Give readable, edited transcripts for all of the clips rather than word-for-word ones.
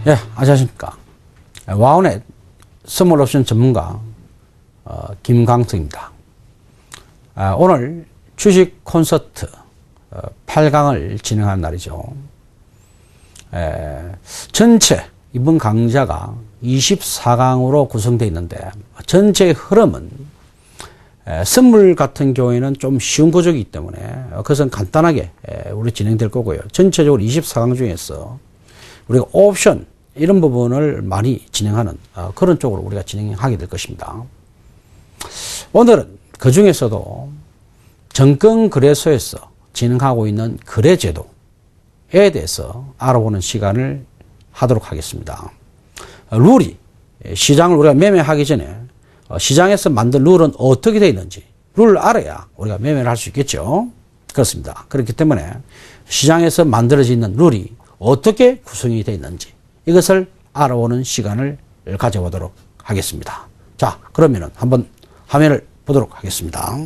예, 안녕하십니까. 와우넷 선물옵션 전문가 김광석입니다. 오늘 주식 콘서트 8강을 진행하는 날이죠. 전체 이번 강좌가 24강으로 구성되어 있는데 전체의 흐름은 선물 같은 경우에는 좀 쉬운 구조이기 때문에 그것은 간단하게 우리 진행될 거고요. 전체적으로 24강 중에서 우리가 옵션 이런 부분을 많이 진행하는 그런 쪽으로 우리가 진행하게 될 것입니다. 오늘은 그 중에서도 정권거래소에서 진행하고 있는 거래제도에 대해서 알아보는 시간을 하도록 하겠습니다. 룰이 시장을 우리가 매매하기 전에 시장에서 만든 룰은 어떻게 되어 있는지 룰을 알아야 우리가 매매를 할 수 있겠죠. 그렇습니다. 그렇기 때문에 시장에서 만들어져 있는 룰이 어떻게 구성이 되어 있는지 이것을 알아보는 시간을 가져보도록 하겠습니다. 자, 그러면은 한번 화면을 보도록 하겠습니다.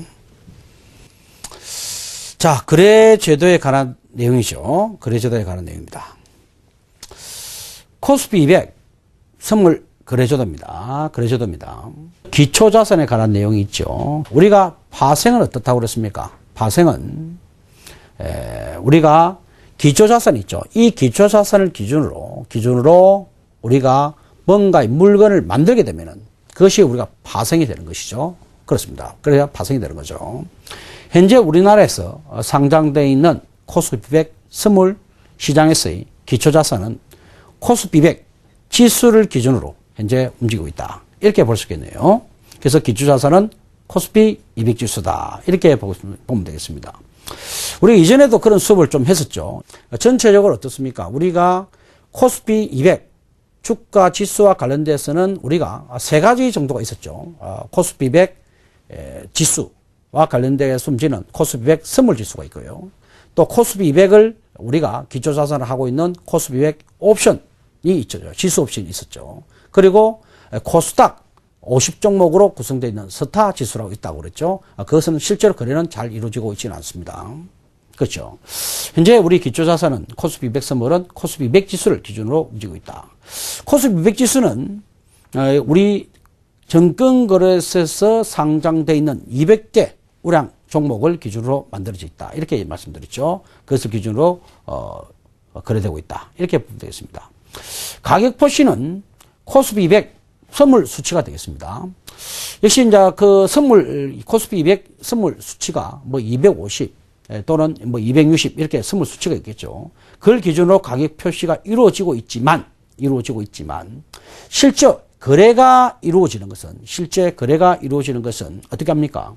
자, 거래제도에 관한 내용이죠. 거래제도에 관한 내용입니다. 코스피 200 선물 거래제도입니다. 거래제도입니다. 기초자산에 관한 내용이 있죠. 우리가 파생은 어떻다고 그랬습니까? 파생은 우리가 기초자산이 있죠. 이 기초자산을 기준으로 우리가 뭔가 물건을 만들게 되면은 그것이 우리가 파생이 되는 것이죠. 그렇습니다. 그래야 파생이 되는 거죠. 현재 우리나라에서 상장되어 있는 코스피 100 선물 시장에서의 기초자산은 코스피 100 지수를 기준으로 현재 움직이고 있다. 이렇게 볼 수 있겠네요. 그래서 기초자산은 코스피 200 지수다. 이렇게 보면 되겠습니다. 우리가 이전에도 그런 수업을 좀 했었죠. 전체적으로 어떻습니까? 우리가 코스피 200 주가 지수와 관련돼서는 우리가 세 가지 정도가 있었죠. 코스피 100 지수와 관련돼서 움직이는 코스피 100 선물 지수가 있고요. 또 코스피 200을 우리가 기초자산을 하고 있는 코스피 200 옵션이 있죠. 지수 옵션이 있었죠. 그리고 코스닥 50종목으로 구성되어 있는 스타 지수라고 있다고 그랬죠. 그것은 실제로 거래는 잘 이루어지고 있지는 않습니다. 그렇죠. 현재 우리 기초자산은 코스피 200 선물은 코스피 200 지수를 기준으로 움직이고 있다. 코스피 200 지수는 우리 정권거래소에서 상장되어 있는 200개 우량 종목을 기준으로 만들어져 있다. 이렇게 말씀드렸죠. 그것을 기준으로 거래되고 있다. 이렇게 보면 되겠습니다. 가격 표시는 코스피 200 선물 수치가 되겠습니다. 역시 이제 그 선물 코스피 200 선물 수치가 뭐 250 또는 뭐 260 이렇게 선물 수치가 있겠죠. 그걸 기준으로 가격 표시가 이루어지고 있지만 실제 거래가 이루어지는 것은 어떻게 합니까?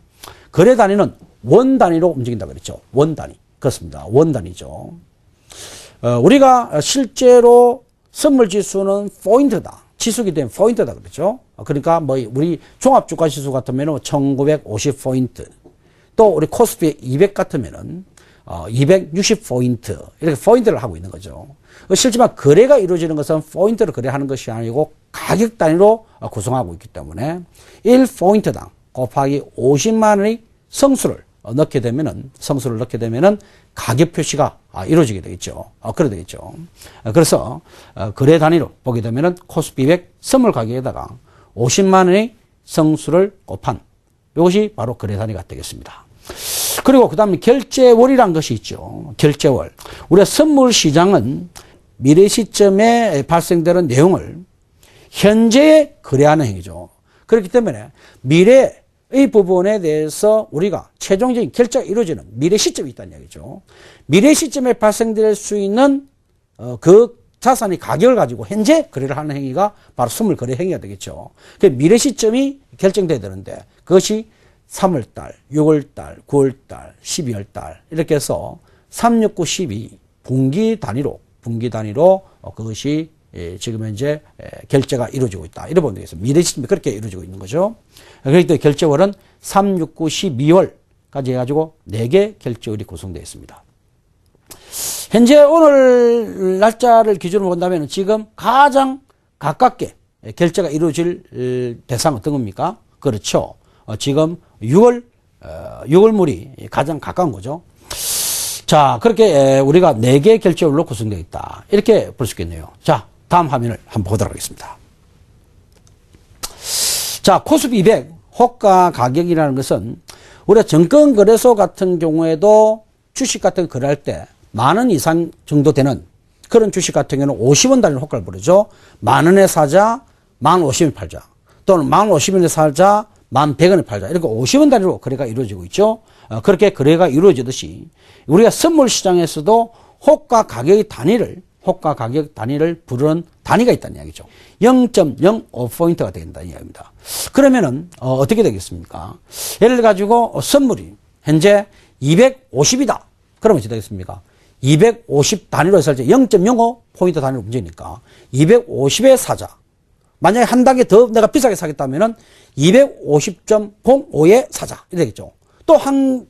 거래 단위는 원 단위로 움직인다 그랬죠. 원 단위. 그렇습니다. 원 단위죠. 우리가 실제로 선물 지수는 포인트다. 지수기 때문에 포인트다 그랬죠. 그러니까 뭐 우리 종합주가 지수 같으면 1950포인트. 또 우리 코스피 200 같으면은 260포인트. 이렇게 포인트를 하고 있는 거죠. 실제로 거래가 이루어지는 것은 포인트를 거래하는 것이 아니고 가격 단위로 구성하고 있기 때문에 1포인트당 곱하기 50만 원의 성수를 넣게 되면은 가격 표시가 이루어지게 되겠죠. 그래 되겠죠. 그래서 거래 단위로 보게 되면은 코스피 200 선물 가격에다가 50만 원의 성수를 곱한 이것이 바로 거래 단위가 되겠습니다. 그리고 그 다음에 결제월이라는 것이 있죠. 결제월. 우리가 선물 시장은 미래 시점에 발생되는 내용을 현재에 거래하는 행위죠. 그렇기 때문에 미래의 부분에 대해서 우리가 최종적인 결제가 이루어지는 미래 시점이 있다는 얘기죠. 미래 시점에 발생될 수 있는 그 자산의 가격을 가지고 현재 거래를 하는 행위가 바로 선물 거래 행위가 되겠죠. 그 미래 시점이 결정돼야 되는데 그것이 3월달, 6월달, 9월달, 12월달 이렇게 해서 3, 6, 9, 12 분기 단위로 그것이 지금 현재 결제가 이루어지고 있다. 이래 보면 되겠습니다. 미래 시점이 그렇게 이루어지고 있는 거죠. 그렇기 때문에 결제월은 3, 6, 9, 12월까지 해가지고 4개 결제월이 구성되어 있습니다. 현재 오늘 날짜를 기준으로 본다면 지금 가장 가깝게 결제가 이루어질 대상은 어떤 겁니까? 그렇죠. 지금 6월물이 가장 가까운 거죠. 자, 그렇게 우리가 4개 결제율로 구성되어 있다. 이렇게 볼 수 있겠네요. 자, 다음 화면을 한번 보도록 하겠습니다. 자, 코스피 200 호가 가격이라는 것은 우리가 정권거래소 같은 경우에도 주식 같은 거 거래할 때 만원 이상 정도 되는 그런 주식 같은 경우는 50원 단위로 호가를 부르죠. 만원에 사자, 1050원에 팔자. 또는 1050원에 사자, 1100원에 팔자. 이렇게 50원 단위로 거래가 이루어지고 있죠. 그렇게 거래가 이루어지듯이 우리가 선물 시장에서도 호가 가격 단위를 부르는 단위가 있다는 이야기죠. 0.05포인트가 된다는 이야기입니다. 그러면은, 어떻게 되겠습니까? 예를 가지고 선물이 현재 250이다. 그러면 어떻게 되겠습니까? 250 단위로 했을 때 0.05포인트 단위로 움직이니까 250에 사자. 만약에 한 단계 더 내가 비싸게 사겠다면은 250.05에 사자. 이렇게 되겠죠. 또 한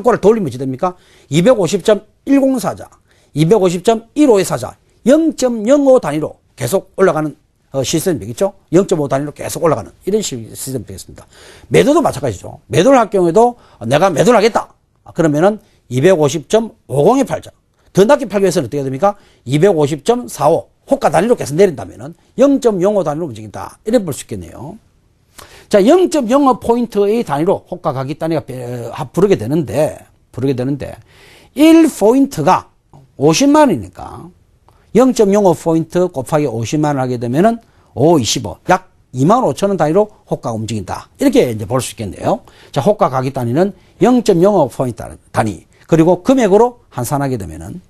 꼴을 더 올리면 어떻게 됩니까? 250.10 사자. 250.15에 사자. 0.05 단위로 계속 올라가는 시스템이 되겠죠. 0.5 단위로 계속 올라가는 이런 시스템이 되겠습니다. 매도도 마찬가지죠. 매도를 할 경우에도 내가 매도를 하겠다. 그러면은 250.50에 팔자. 더 낮게 팔기 위해서는 어떻게 됩니까? 250.45 호가 단위로 계속 내린다면은 0.05 단위로 움직인다. 이렇게 볼 수 있겠네요. 자, 0.05포인트의 단위로 호가 가격 단위가 부르게 되는데 1포인트가 50만 원이니까 0.05포인트 곱하기 50만 원 하게 되면은 525, 약 25,000원 단위로 호가가 움직인다. 이렇게 이제 볼 수 있겠네요. 자, 호가 가격 단위는 0.05포인트 단위. 그리고 금액으로 환산하게 되면은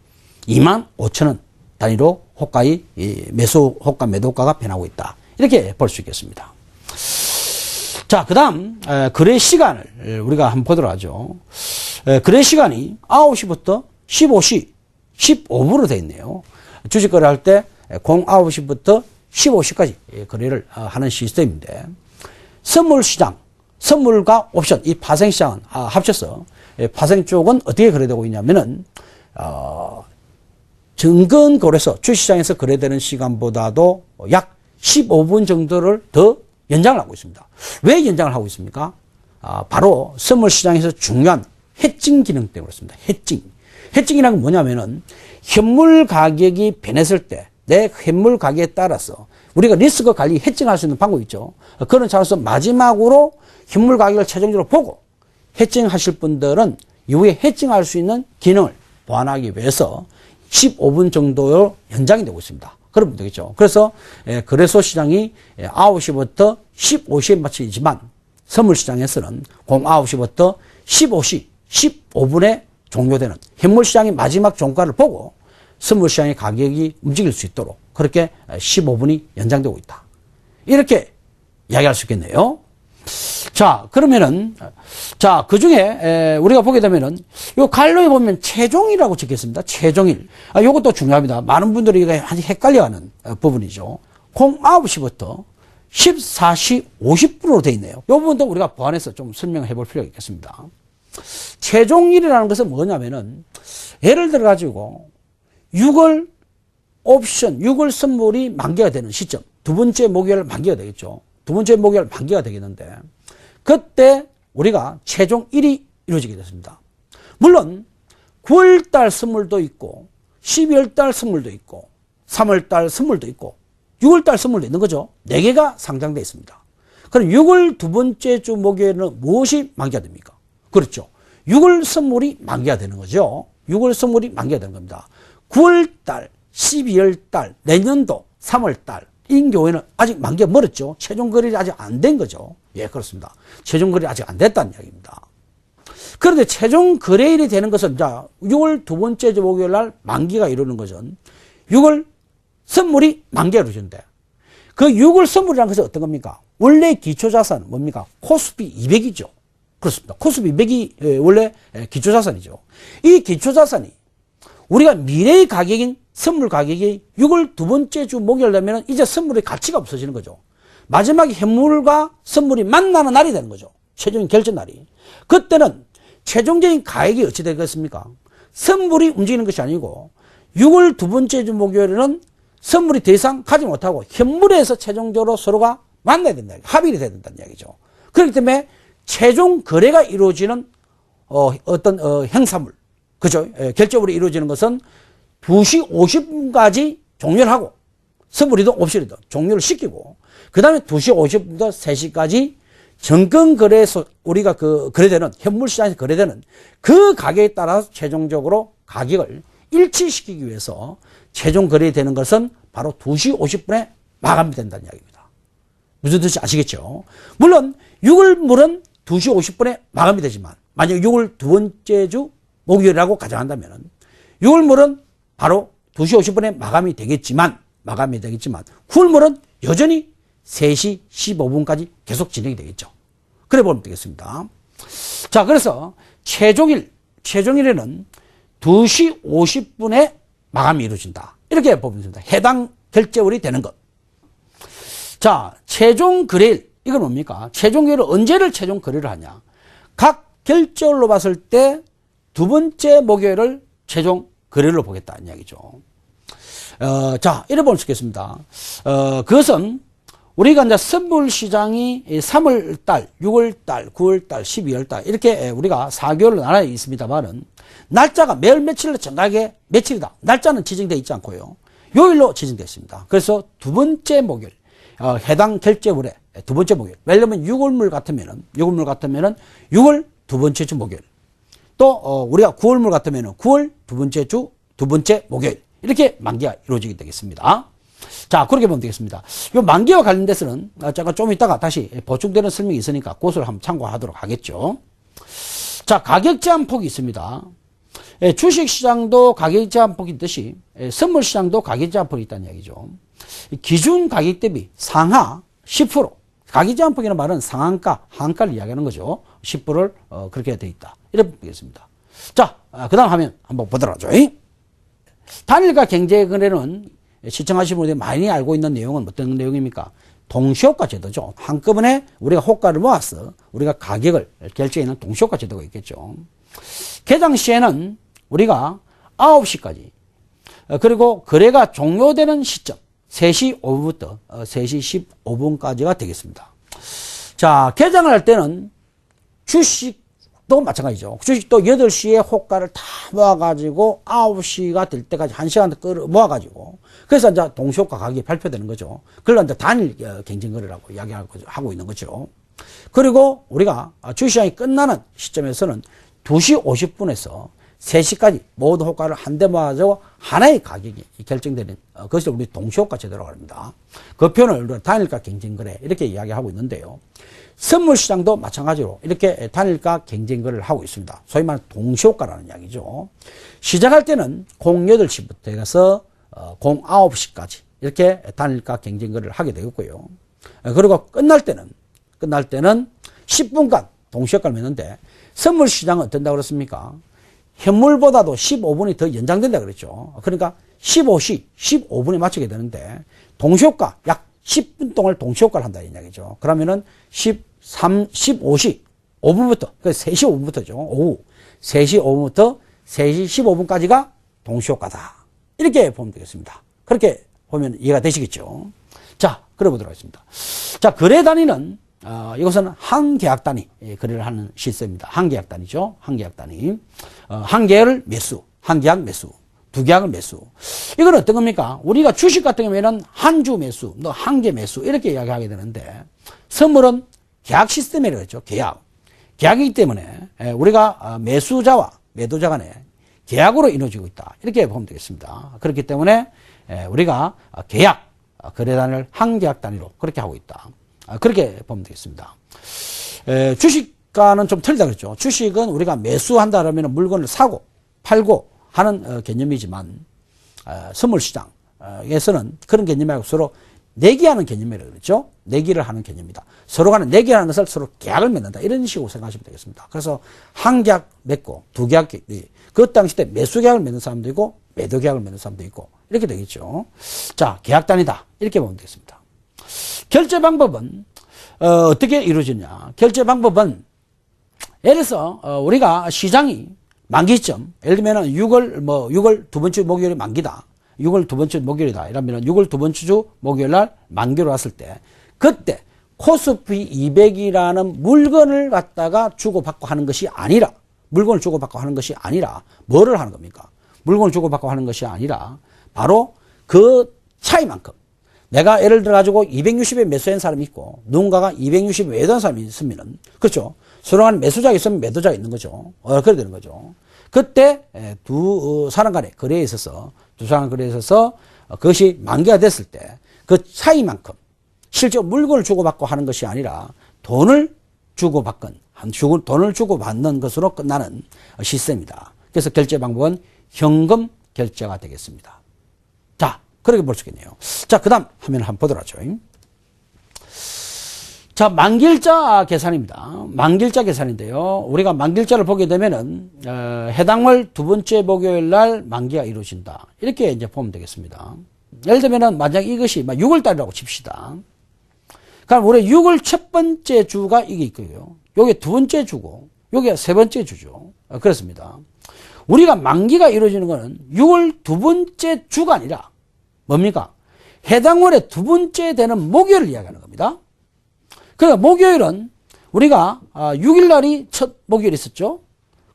25,000원 단위로 호가의 호가 매도가가 변하고 있다. 이렇게 볼 수 있겠습니다. 자, 그 다음, 거래 시간을 우리가 한번 보도록 하죠. 거래 시간이 9시부터 15시, 15분으로 되어 있네요. 주식 거래할 때 09시부터 15시까지 거래를 하는 시스템인데, 선물 시장, 선물과 옵션, 이 파생 시장은 합쳐서, 파생 쪽은 어떻게 거래되고 있냐면은, 증권거래소, 주식시장에서 거래되는 시간보다도 약 15분 정도를 더 연장을 하고 있습니다. 왜 연장을 하고 있습니까? 바로 선물 시장에서 중요한 해칭 기능 때문에 그렇습니다. 해칭이라는 건 뭐냐면은 현물 가격이 변했을 때 내 현물 가격에 따라서 우리가 리스크 관리 해칭할 수 있는 방법이 있죠. 그런 차원에서 마지막으로 현물 가격을 최종적으로 보고 해칭하실 분들은 이후에 해칭할 수 있는 기능을 보완하기 위해서 15분 정도로 연장이 되고 있습니다. 그러면 되겠죠. 그래서 거래소 시장이 9시부터 15시에 맞춰지지만 선물 시장에서는 09시부터 15시 15분에 종료되는 현물 시장의 마지막 종가를 보고 선물 시장의 가격이 움직일 수 있도록 그렇게 15분이 연장되고 있다. 이렇게 이야기할 수 있겠네요. 자, 그러면은, 자, 그 중에, 우리가 보게 되면은, 요 갈로에 보면 최종일이라고 적혀 있습니다. 최종일. 요것도 중요합니다. 많은 분들이 이게 아주 헷갈려 하는 부분이죠. 09시부터 14시 50분으로 되어 있네요. 요 부분도 우리가 보완해서 좀 설명해 볼 필요가 있겠습니다. 최종일이라는 것은 뭐냐면은, 예를 들어 가지고, 6월 옵션, 6월 선물이 만기가 되는 시점. 두 번째 목요일 만기가 되겠죠. 두 번째 목요일 만기가 되겠는데 그때 우리가 최종일이 이루어지게 됐습니다. 물론 9월달 선물도 있고 12월달 선물도 있고 3월달 선물도 있고 6월달 선물도 있는 거죠. 4개가 상장되어 있습니다. 그럼 6월 두 번째 주 목요일은 무엇이 만기가 됩니까? 그렇죠. 6월 선물이 만기가 되는 거죠. 6월 선물이 만기가 되는 겁니다. 9월달, 12월달, 내년도 3월달 인 경우에는 아직 만기가 멀었죠. 최종 거래일이 아직 안 된 거죠. 예, 그렇습니다. 최종 거래일이 아직 안 됐다는 이야기입니다. 그런데 최종 거래일이 되는 것은, 자, 6월 두 번째 주 목요일 날 만기가 이루는 것은 6월 선물이 만기가 이루어지는데, 그 6월 선물이라는 것은 어떤 겁니까? 원래 기초자산은 뭡니까? 코스피 200이죠. 그렇습니다. 코스피 200이 원래 기초자산이죠. 이 기초자산이 우리가 미래의 가격인 선물 가격이 6월 두 번째 주 목요일 되면 이제 선물의 가치가 없어지는 거죠. 마지막에 현물과 선물이 만나는 날이 되는 거죠. 최종적인 결정 날이. 그때는 최종적인 가액이 어찌 되겠습니까? 선물이 움직이는 것이 아니고 6월 두 번째 주 목요일에는 선물이 더 이상 가지 못하고 현물에서 최종적으로 서로가 만나야 된다. 합의가 돼야 된다는 이야기죠. 그렇기 때문에 최종 거래가 이루어지는 어떤 행사물, 그죠? 결정으로 이루어지는 것은 2시 50분까지 종료를 하고 선물이든 옵션이든 종료를 시키고 그 다음에 2시 50분부터 3시까지 정권 거래소 우리가 그 거래되는 현물 시장에서 거래되는 그 가격에 따라서 최종적으로 가격을 일치시키기 위해서 최종 거래되는 것은 바로 2시 50분에 마감이 된다는 이야기입니다. 무슨 뜻인지 아시겠죠? 물론 6월물은 2시 50분에 마감이 되지만 만약 6월 두 번째 주 목요일이라고 가정한다면 6월물은 바로 2시 50분에 마감이 되겠지만 9월물은 여전히 3시 15분까지 계속 진행이 되겠죠. 그래 보면 되겠습니다. 자, 그래서 최종일에는 2시 50분에 마감이 이루어진다. 이렇게 보면 됩니다. 해당 결제월이 되는 것. 자, 최종 거래일. 이건 뭡니까? 최종 거래를 언제를 최종 거래를 하냐? 각 결제월로 봤을 때 두 번째 목요일을 최종 거래로 보겠다는 이야기죠. 자, 이래 볼 수 있겠습니다. 그것은 우리가 이제 선물 시장이 3월달, 6월달, 9월달, 12월달 이렇게 우리가 4개월로 나눠 있습니다만은 날짜가 매월 며칠로 정확하게 며칠이다. 날짜는 지정되어 있지 않고요. 요일로 지정되어 있습니다. 그래서 두 번째 목요일, 해당 결제월의 두 번째 목요일. 왜냐면 6월물 같으면은 6월 두 번째 주 목요일. 또 우리가 9월물 같으면은 9월 두 번째 주 두 번째 목요일. 이렇게 만기가 이루어지게 되겠습니다. 자, 그렇게 보면 되겠습니다. 이 만기와 관련돼서는 제가 좀 이따가 다시 보충되는 설명이 있으니까 그것을 한번 참고하도록 하겠죠. 자, 가격 제한폭이 있습니다. 주식시장도 가격 제한폭이 있듯이 선물 시장도 가격 제한폭이 있다는 이야기죠. 기준 가격 대비 상하 10%. 가격 제한폭이라는 말은 상한가, 하한가를 이야기하는 거죠. 10%를 그렇게 되어 있다. 이렇게 보겠습니다. 자, 그 다음 화면 한번 보도록 하죠. 단일가 경제 거래는 시청하시는 분들이 많이 알고 있는 내용은 어떤 내용입니까? 동시효과 제도죠. 한꺼번에 우리가 호가를 모아서 우리가 가격을 결정하는 동시효과 제도가 있겠죠. 개장 시에는 우리가 9시까지 그리고 거래가 종료되는 시점 3시 5분부터 3시 15분까지가 되겠습니다. 자, 개장을 할 때는 주식도 마찬가지죠. 주식도 8시에 호가를 다 모아가지고 9시가 될 때까지 1시간 끌어 모아가지고 그래서 이제 동시효과 가격이 발표되는 거죠. 그걸 이제 단일 경쟁거래라고 이야기하고 있는 거죠. 그리고 우리가 주식시장이 끝나는 시점에서는 2시 50분에서 3시까지 모든 호가를 한데 모아가지고 하나의 가격이 결정되는 그것을 우리 동시효과 제도라고 합니다. 그 표현을 우리가 단일가 경쟁거래 이렇게 이야기하고 있는데요. 선물시장도 마찬가지로 이렇게 단일가 경쟁거래를 하고 있습니다. 소위 말하는 동시효과라는 이야기죠. 시작할 때는 08시부터 해서 09시까지 이렇게 단일가 경쟁거래를 하게 되겠고요. 그리고 끝날 때는 10분간 동시효과를 맺는데 선물시장은 어떤다고 그랬습니까? 현물보다도 15분이 더 연장된다 그랬죠. 그러니까 15시, 15분에 맞추게 되는데 동시효과 약 10분 동안 동시효과를 한다는 이야기죠. 그러면은 15시 5분부터, 그래서 3시 5분부터죠. 오후 3시 5분부터 3시 15분까지가 동시효과다. 이렇게 보면 되겠습니다. 그렇게 보면 이해가 되시겠죠. 자, 그래 보도록 하겠습니다. 자, 거래 단위는 이것은 한 계약 단위 거래를 하는 시스템입니다. 한 계약 단위죠. 한 계약 단위. 한 계약을 매수, 한 계약 매수, 두 계약을 매수. 이건 어떤 겁니까? 우리가 주식 같은 경우에는 한 주 매수, 너 한 개 매수 이렇게 이야기하게 되는데 선물은 계약 시스템이라고 했죠. 계약. 계약이기 때문에 우리가 매수자와 매도자 간에 계약으로 이루어지고 있다. 이렇게 보면 되겠습니다. 그렇기 때문에 우리가 계약, 거래 단위를 한 계약 단위로 그렇게 하고 있다. 그렇게 보면 되겠습니다. 주식과는 좀 틀리다 그랬죠. 주식은 우리가 매수한다 그러면 물건을 사고 팔고 하는 개념이지만 선물시장에서는 그런 개념이 아니고 서로 내기하는 개념이라고 그랬죠. 내기를 하는 개념이다. 서로 간에 내기하는 것을 서로 계약을 맺는다. 이런 식으로 생각하시면 되겠습니다. 그래서 한 계약 맺고 두 계약, 그 당시 때 매수 계약을 맺는 사람도 있고 매도 계약을 맺는 사람도 있고 이렇게 되겠죠. 자, 계약 단위다. 이렇게 보면 되겠습니다. 결제 방법은 어떻게 이루어지냐? 결제 방법은 예를 들어서 우리가 시장이 만기점, 예를 들면 6월 두 번째 목요일이 만기다. 6월 두 번째 목요일이다. 이러면 6월 두 번째 주 목요일 날 만기로 왔을 때 그때 코스피 200이라는 물건을 갖다가 주고받고 하는 것이 아니라 물건을 주고받고 하는 것이 아니라 뭐를 하는 겁니까? 물건을 주고받고 하는 것이 아니라 바로 그 차이만큼 내가 예를 들어 가지고 260에 매수한 사람이 있고 누군가가 260에 매도한 사람이 있으면은 그렇죠. 서로 간에 매수자가 있으면 매도자가 있는 거죠. 그래 되는 거죠. 그때 두 사람 간의 거래에 있어서 두 사람 거래에 있어서 그것이 만기가 됐을 때 그 차이만큼 실제 물건을 주고받고 하는 것이 아니라 돈을 주고받건 돈을 주고받는 것으로 끝나는 시스템이다. 그래서 결제 방법은 현금 결제가 되겠습니다. 자, 그렇게 볼 수 있겠네요. 자, 그 다음 화면을 한번 보도록 하죠. 자, 만기일자 계산입니다. 만기일자 계산인데요. 우리가 만기일자를 보게 되면은, 해당 월 두 번째 목요일 날 만기가 이루어진다. 이렇게 이제 보면 되겠습니다. 예를 들면은, 만약 이것이 6월달이라고 칩시다. 그럼 우리 6월 첫 번째 주가 이게 있고요. 요게 두 번째 주고, 요게 세 번째 주죠. 그렇습니다. 우리가 만기가 이루어지는 것은 6월 두 번째 주가 아니라 뭡니까? 해당 월의 두 번째 되는 목요일을 이야기하는 겁니다. 그러니까 목요일은 우리가 6일 날이 첫 목요일이 있었죠.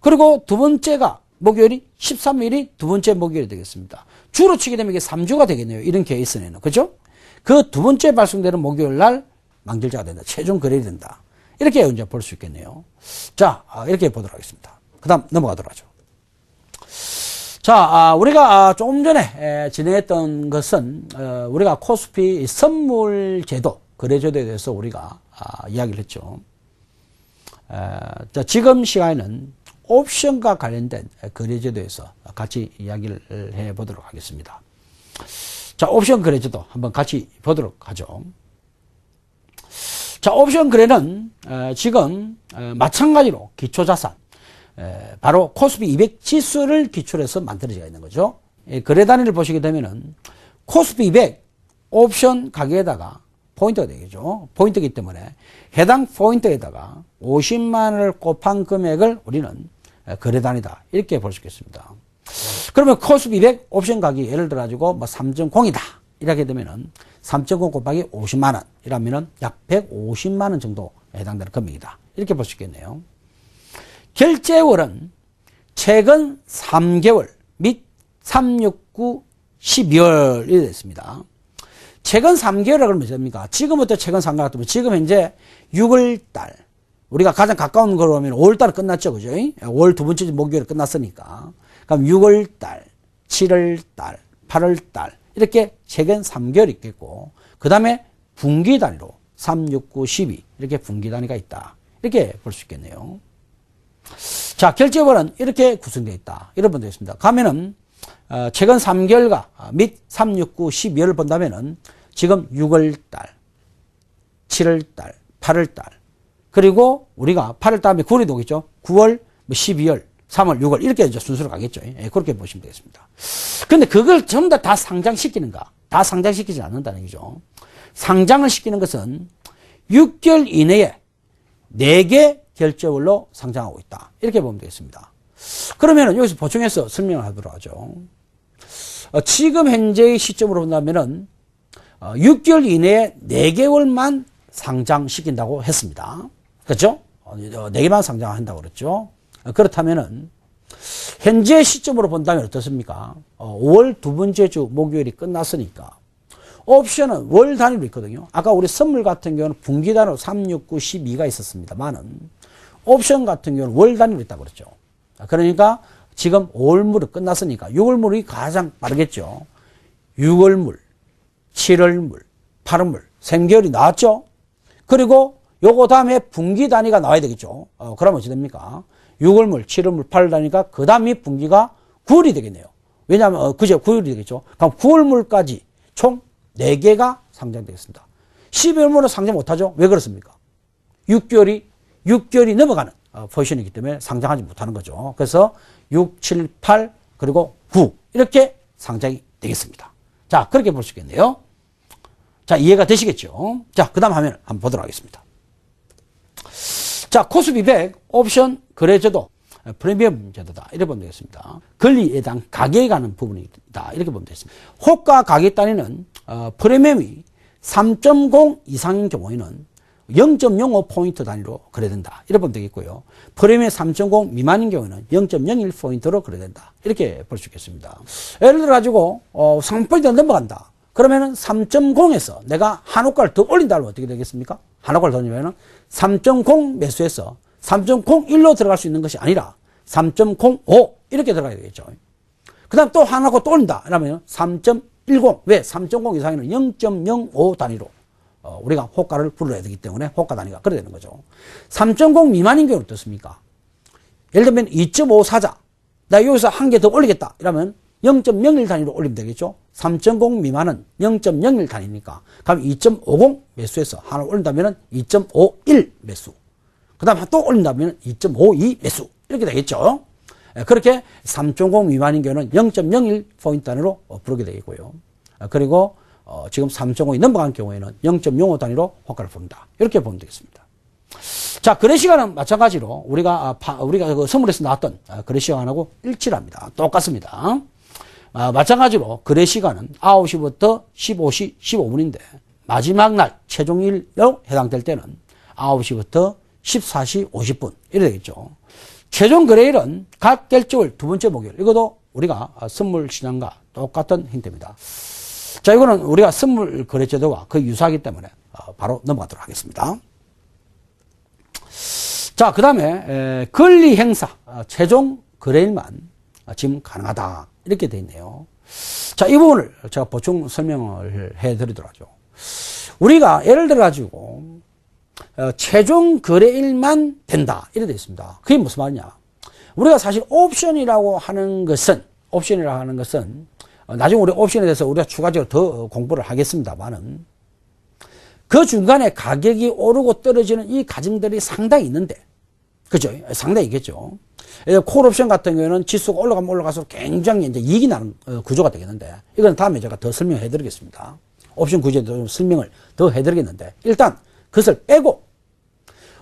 그리고 두 번째가 목요일이 13일이 두 번째 목요일이 되겠습니다. 주로 치게 되면 이게 3주가 되겠네요. 이런 케이스에는. 그죠? 그 두 번째 발송되는 목요일 날 만기일자가 된다. 최종 거래일이 된다. 이렇게 이제 볼 수 있겠네요. 자, 이렇게 보도록 하겠습니다. 그 다음 넘어가도록 하죠. 자, 우리가 조금 전에 진행했던 것은 우리가 코스피 선물제도, 거래제도에 대해서 우리가 이야기를 했죠. 자, 지금 시간에는 옵션과 관련된 거래제도에서 같이 이야기를 해보도록 하겠습니다. 자, 옵션 거래제도 한번 같이 보도록 하죠. 자, 옵션 거래는 지금 마찬가지로 기초자산, 바로 코스피 200 지수를 기초로 해서 만들어져 있는 거죠. 거래 단위를 보시게 되면은 코스피 200 옵션 가격에다가 포인트가 되겠죠. 포인트이기 때문에 해당 포인트에다가 50만 원을 곱한 금액을 우리는 거래 단위다. 이렇게 볼 수 있겠습니다. 그러면 코스피 200 옵션 가격이 예를 들어 가지고 3.0이다. 이렇게 되면은 3.0 곱하기 50만 원 이라면은 약 150만 원 정도 해당되는 금액이다. 이렇게 볼 수 있겠네요. 결제월은 최근 3개월 및 3, 6, 9, 12월이 됐습니다. 최근 3개월이라고 그러면 됩니까? 지금부터 최근 3개월 같으면 지금 현재 6월달. 우리가 가장 가까운 거로 하면 5월달은 끝났죠. 그죠? 5월 두 번째 목요일에 끝났으니까. 그럼 6월달, 7월달, 8월달. 이렇게 최근 3개월이 있겠고, 그 다음에 분기 단위로 3, 6, 9, 12. 이렇게 분기 단위가 있다. 이렇게 볼 수 있겠네요. 자, 결제월은 이렇게 구성되어 있다. 이런 분도 있습니다. 가면은, 최근 3개월과 및 3, 6, 9, 12월을 본다면은 지금 6월달, 7월달, 8월달, 그리고 우리가 8월 다음에 9월이 오겠죠. 9월, 12월, 3월, 6월 이렇게 이제 순서로 가겠죠. 그렇게 보시면 되겠습니다. 근데 그걸 전부 다 상장시키는가? 다 상장시키지 않는다는 얘기죠. 상장을 시키는 것은 6개월 이내에 4개 결제월로 상장하고 있다. 이렇게 보면 되겠습니다. 그러면 여기서 보충해서 설명을 하도록 하죠. 지금 현재의 시점으로 본다면은 6개월 이내에 4개월만 상장시킨다고 했습니다. 그렇죠? 4개만 상장한다고 그랬죠. 그렇다면은 현재 시점으로 본다면 어떻습니까? 5월 두 번째 주 목요일이 끝났으니까 옵션은 월 단위로 있거든요. 아까 우리 선물 같은 경우는 분기 단위로 3, 6, 9, 12가 있었습니다만은 옵션 같은 경우는 월 단위로 있다고 그랬죠. 그러니까 지금 5월물이 끝났으니까 6월물이 가장 빠르겠죠. 6월물, 7월물, 8월물, 3개월이 나왔죠. 그리고 요거 다음에 분기 단위가 나와야 되겠죠. 그러면 어찌 됩니까? 6월물, 7월물, 8월 단위가 그 다음이 분기가 9월이 되겠네요. 왜냐하면 그죠? 9월이 되겠죠. 그럼 9월물까지 총 4개가 상장되겠습니다. 12월물은 상장 못하죠. 왜 그렇습니까? 6개월이 넘어가는 포지션이기 때문에 상장하지 못하는 거죠. 그래서 6, 7, 8 그리고 9 이렇게 상장이 되겠습니다. 자, 그렇게 볼 수 있겠네요. 자, 이해가 되시겠죠? 자, 그 다음 화면을 한번 보도록 하겠습니다. 자, 코스피 100 옵션 거래제도 프리미엄 제도다. 이렇게 보면 되겠습니다. 권리에 대한 가격에 가는 부분이다. 이렇게 보면 되겠습니다. 호가 가격 단위는 프리미엄이 3.0 이상인 경우에는 0.05포인트 단위로 거래된다. 이렇게 보면 되겠고요. 프리미엄 3.0 미만인 경우에는 0.01포인트로 거래된다. 이렇게 볼 수 있겠습니다. 예를 들어 가지고 3포인트가 넘어간다. 그러면은 3.0에서 내가 한 호가를 더 올린다 하면 어떻게 되겠습니까? 한 호가를 더 올리면은 3.0 매수해서 3.01로 들어갈 수 있는 것이 아니라 3.05 이렇게 들어가야 되겠죠. 그 다음 또 하나 또 올린다. 그러면 3.10. 왜? 3.0 이상에는 0.05 단위로 우리가 호가를 불러야 되기 때문에 호가 단위가 그래야 되는 거죠. 3.0 미만인 경우는 어떻습니까? 예를 들면 2.5 사자. 나 여기서 한 개 더 올리겠다. 이러면 0.01 단위로 올리면 되겠죠. 3.0 미만은 0.01 단위니까. 그럼 2.50 매수해서 하나 올린다면 2.51 매수. 그 다음 또 올린다면 2.52 매수. 이렇게 되겠죠. 그렇게 3.0 미만인 경우는 0.01 포인트 단위로 부르게 되겠고요. 그리고 지금 3.5이 넘어간 경우에는 0.05 단위로 호가를 부른다. 이렇게 보면 되겠습니다. 자, 거래 시간은 마찬가지로 우리가 그 선물에서 나왔던 거래 시간하고 일치합니다. 똑같습니다. 마찬가지로 거래 시간은 9시부터 15시 15분인데 마지막 날 최종일로 해당될 때는 9시부터 14시 50분 이래 되겠죠. 최종 거래일은 각 결제월 두 번째 목요일. 이것도 우리가 선물 시장과 똑같은 형태입니다. 자, 이거는 우리가 선물 거래 제도와 거의 유사하기 때문에 바로 넘어가도록 하겠습니다. 자, 그 다음에 권리 행사 최종 거래일만 지금 가능하다 이렇게 되어 있네요. 자, 이 부분을 제가 보충 설명을 해드리도록 하죠. 우리가 예를 들어 가지고 최종 거래일만 된다 이렇게 되어 있습니다. 그게 무슨 말이냐? 우리가 사실 옵션이라고 하는 것은 나중에 우리 옵션에 대해서 우리가 추가적으로 더 공부를 하겠습니다만은 그 중간에 가격이 오르고 떨어지는 이 과정들이 상당히 있는데, 그죠? 상당히 있겠죠. 콜옵션 같은 경우에는 지수가 올라가면 올라가서 굉장히 이제 이익이 나는 구조가 되겠는데, 이건 다음에 제가 더 설명해 드리겠습니다. 옵션 구조에 좀 설명을 더 해 드리겠는데, 일단 그것을 빼고,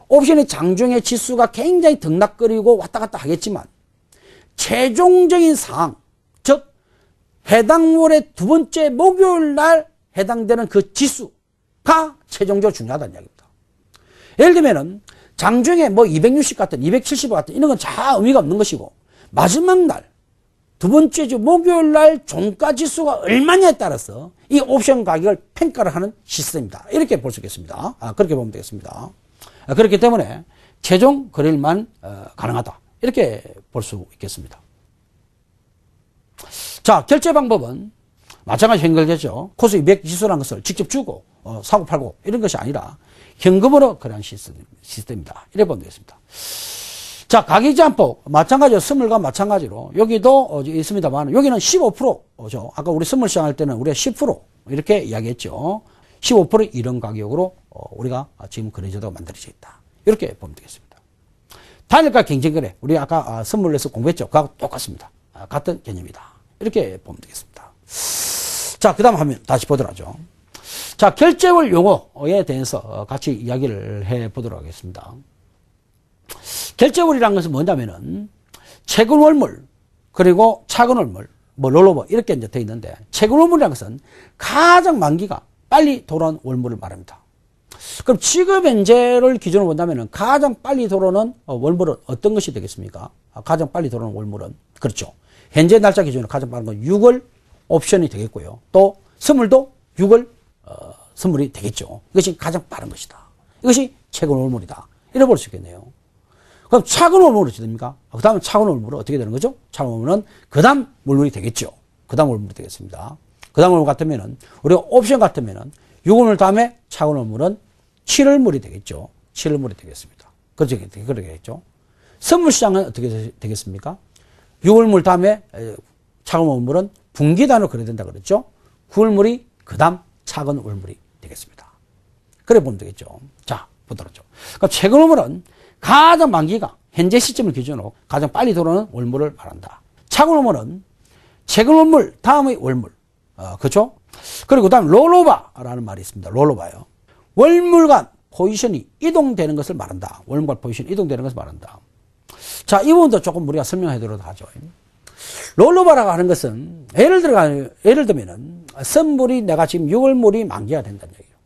옵션의 장중에 지수가 굉장히 등락거리고 왔다 갔다 하겠지만, 최종적인 사항, 즉, 해당월의 두 번째 목요일 날 해당되는 그 지수가 최종적으로 중요하다는 이야기입니다. 예를 들면은 장중에 뭐 260 같은 270 같은 이런 건 다 의미가 없는 것이고 마지막 날 두 번째 주 목요일 날 종가 지수가 얼마냐에 따라서 이 옵션 가격을 평가를 하는 시스템입니다. 이렇게 볼 수 있겠습니다. 그렇게 보면 되겠습니다. 그렇기 때문에 최종 거래일만 가능하다. 이렇게 볼 수 있겠습니다. 자, 결제 방법은 마찬가지로 연결되죠. 코스 200 지수라는 것을 직접 주고 사고 팔고 이런 것이 아니라 현금으로 거래하는 시스템입니다. 이래 보면 되겠습니다. 자, 가격 제한폭 마찬가지로 선물과 마찬가지로 여기도 있습니다만 여기는 15%죠. 아까 우리 선물 시작할 때는 우리가 10% 이렇게 이야기했죠. 15% 이런 가격으로 우리가 지금 거래제도가 만들어져 있다. 이렇게 보면 되겠습니다. 단일가 경쟁거래 우리 아까 선물에서 공부했죠. 그하고 똑같습니다. 같은 개념이다. 이렇게 보면 되겠습니다. 자, 그 다음 화면 다시 보도록 하죠. 자, 결제월 용어에 대해서 같이 이야기를 해 보도록 하겠습니다. 결제월이라는 것은 뭐냐면은 최근 월물 그리고 차근 월물 뭐 롤오버 이렇게 이제 되어 있는데 최근 월물이라는 것은 가장 만기가 빨리 돌아온 월물을 말합니다. 그럼 지금 현재를 기준으로 본다면은 가장 빨리 돌아오는 월물은 어떤 것이 되겠습니까? 가장 빨리 돌아오는 월물은 그렇죠. 현재 날짜 기준으로 가장 빠른 건 6월 옵션이 되겠고요. 또 선물도 6월 선물이 되겠죠. 이것이 가장 빠른 것이다. 이것이 최근 월물이다. 이래 볼 수 있겠네요. 그럼 차근 월물은 어떻게 됩니까? 그 다음에 차근 월물은 어떻게 되는 거죠? 차근 월물은 그 다음 월물이 되겠죠. 그 다음 월물이 되겠습니다. 그 다음 월물 같으면은 우리가 옵션 같으면은 6월물 다음에 차근 월물은 7월물이 되겠죠. 7월물이 되겠습니다. 그렇게 되겠죠. 선물 시장은 어떻게 되겠습니까? 6월물 다음에 차근 월물은 분기단으로 거래된다 그랬죠. 9월물이 그 다음 차근 월물이 되겠습니다. 그래 보면 되겠죠. 자, 보도록 하죠. 그러니까 최근 월물은 가장 만기가 현재 시점을 기준으로 가장 빨리 돌아오는 월물을 말한다. 차근 월물은 최근 월물 다음의 월물. 그렇죠? 그리고 다음 롤오버라는 말이 있습니다. 롤오버요. 월물 간 포지션이 이동되는 것을 말한다. 월물 간 포지션이 이동되는 것을 말한다. 자, 이 부분도 조금 우리가 설명하도록 하죠. 롤오버라고 하는 것은 예를 들면은 선물이 내가 지금 6월물이 만기가 된다는 얘기예요.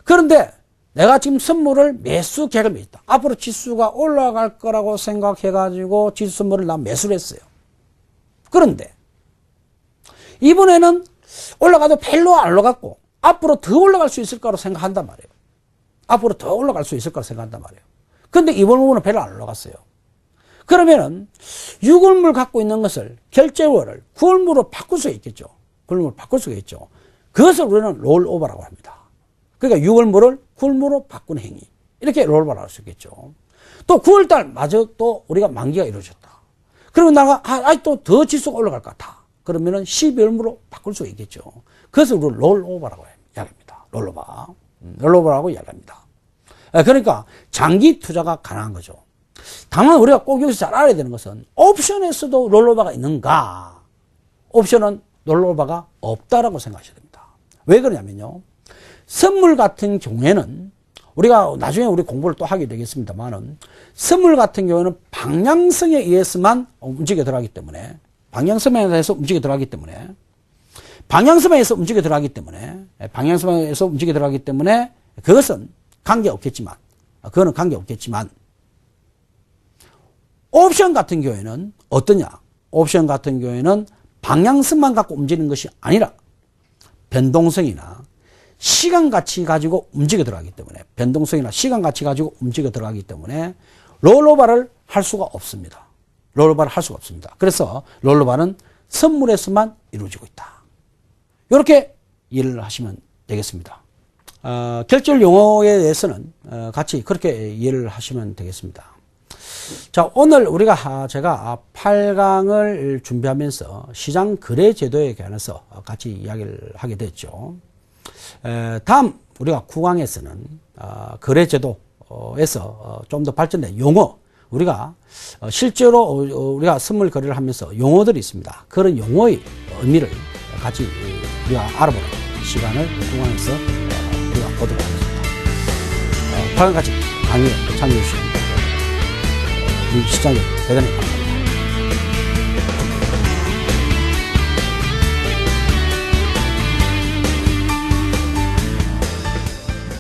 그런데 내가 지금 선물을 매수 계획을 맺었다. 앞으로 지수가 올라갈 거라고 생각해가지고 지수 선물을 난 매수를 했어요. 그런데 이번에는 올라가도 별로 안 올라갔고 앞으로 더 올라갈 수 있을 거라고 생각한단 말이에요. 앞으로 더 올라갈 수 있을 거라고 생각한단 말이에요. 근데 이번 부분은 별로 안 올라갔어요. 그러면은 6월물 갖고 있는 것을 결제월을 9월물로 바꿀 수가 있겠죠. 9월물로 바꿀 수가 있죠. 그것을 우리는 롤오버라고 합니다. 그러니까 6월물을 9월물로 바꾸는 행위. 이렇게 롤오버를 할 수 있겠죠. 또 9월달 마저 또 우리가 만기가 이루어졌다. 그러면 나가 아직도 더 지수가 올라갈 것 같아. 그러면은 12월물로 바꿀 수가 있겠죠. 그것을 우리 롤오버라고 이야기합니다. 롤오버. 롤오버라고 이야기합니다. 그러니까 장기 투자가 가능한 거죠. 다만 우리가 꼭 여기서 잘 알아야 되는 것은 옵션에서도 롤오버가 있는가? 옵션은 롤오버가 없다라고 생각하셔야 됩니다. 왜 그러냐면요. 선물 같은 경우에는 우리가 나중에 우리 공부를 또 하게 되겠습니다만은 선물 같은 경우에는 방향성에 의해서만 움직여 들어가기 때문에 방향성에 의해서 움직여 들어가기 때문에 그것은 관계없겠지만 그거는 관계없겠지만 옵션 같은 경우에는 어떠냐? 옵션 같은 경우에는 방향성만 갖고 움직이는 것이 아니라 변동성이나 시간 가치 가지고 움직여 들어가기 때문에 롤오버를 할 수가 없습니다. 그래서 롤오버는 선물에서만 이루어지고 있다. 이렇게 이해를 하시면 되겠습니다. 결절 용어에 대해서는 같이 그렇게 이해를 하시면 되겠습니다. 자, 오늘 제가 8강을 준비하면서 시장 거래 제도에 관해서 같이 이야기를 하게 됐죠. 다음 우리가 9강에서는 거래 제도에서 좀 더 발전된 용어, 우리가 실제로 우리가 선물 거래를 하면서 용어들이 있습니다. 그런 용어의 의미를 같이 우리가 알아보는 시간을 9강에서 우리가 보도록 하겠습니다. 8강까지 강의에 참여해 주신 우리 시장님 대단히 감사합니다.